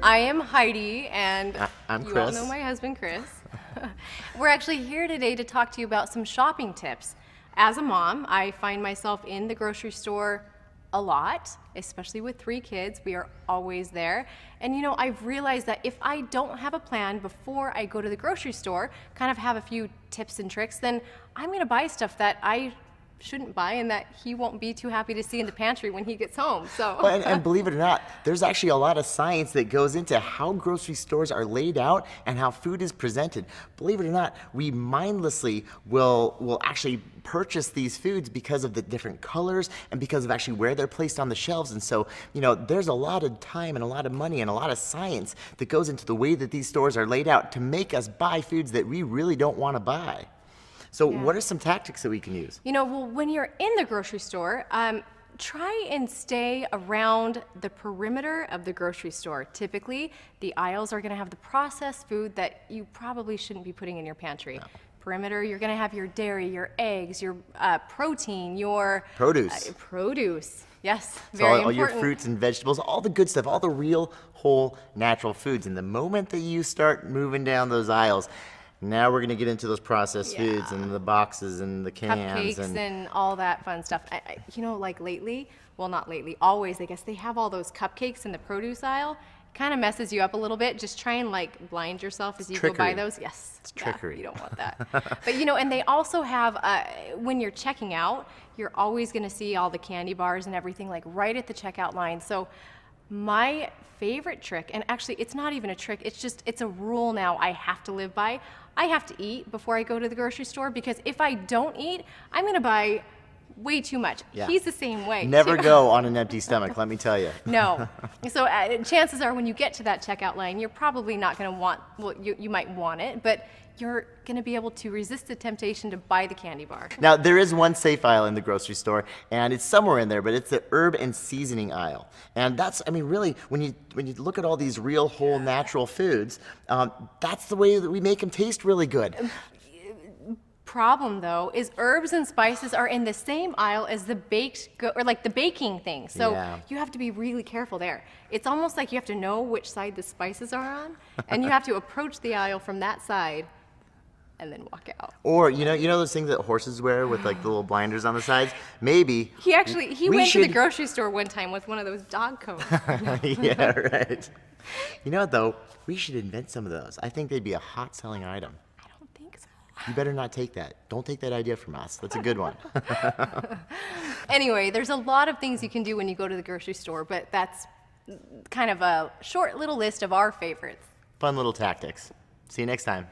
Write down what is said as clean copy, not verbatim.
I am Heidi, and I'm you Chris. all know my husband, Chris. We're actually here today to talk to you about some shopping tips. As a mom, I find myself in the grocery store a lot, especially with 3 kids. We are always there. And you know, I've realized that if I don't have a plan before I go to the grocery store, kind of have a few tips and tricks, then I'm gonna buy stuff that I shouldn't buy and that he won't be too happy to see in the pantry when he gets home. So Well, and believe it or not, there's actually a lot of science that goes into how grocery stores are laid out and how food is presented. Believe it or not, we mindlessly will actually purchase these foods because of the different colors and because of actually where they're placed on the shelves. And so, you know, there's a lot of time and a lot of money and a lot of science that goes into the way that these stores are laid out to make us buy foods that we really don't want to buy. So what are some tactics that we can use? You know, well, when you're in the grocery store, try and stay around the perimeter of the grocery store. Typically, the aisles are going to have the processed food that you probably shouldn't be putting in your pantry. No. Perimeter, you're going to have your dairy, your eggs, your protein, your produce. Produce. Yes, so very all important. Your fruits and vegetables, all the good stuff, all the real, whole, natural foods. And the moment that you start moving down those aisles, now we're going to get into those processed foods and the boxes and the cans. Cupcakes and all that fun stuff. You know, like lately, well, not lately, always, I guess, they have all those cupcakes in the produce aisle. Kind of messes you up a little bit. Just try and like blind yourself as you go by those. Yes. It's trickery. You don't want that. But you know, and they also have, when you're checking out, you're always going to see all the candy bars and everything like right at the checkout line. So my favorite trick, and actually it's not even a trick, it's a rule now I have to live by. I have to eat before I go to the grocery store, because if I don't eat, I'm gonna buy way too much. Yeah. He's the same way. Never go on an empty stomach, let me tell you. No. So chances are when you get to that checkout line, you're probably not gonna want, well, you might want it, but you're gonna be able to resist the temptation to buy the candy bar. Now, there is one safe aisle in the grocery store, and it's somewhere in there, but it's the herb and seasoning aisle. And that's, I mean, really, when you look at all these real, whole, natural foods, that's the way that we make them taste really good. Problem though is herbs and spices are in the same aisle as the or like the baking thing. So you have to be really careful there. It's almost like you have to know which side the spices are on, and you have to approach the aisle from that side and then walk out. Or you know those things that horses wear with like the little blinders on the sides? Maybe he went to the grocery store one time with one of those dog coats. Yeah, right. You know what though? We should invent some of those. I think they'd be a hot selling item. I don't think so. You better not take that. Don't take that idea from us. That's a good one. Anyway, there's a lot of things you can do when you go to the grocery store, but that's kind of a short little list of our favorites. Fun little tactics. See you next time.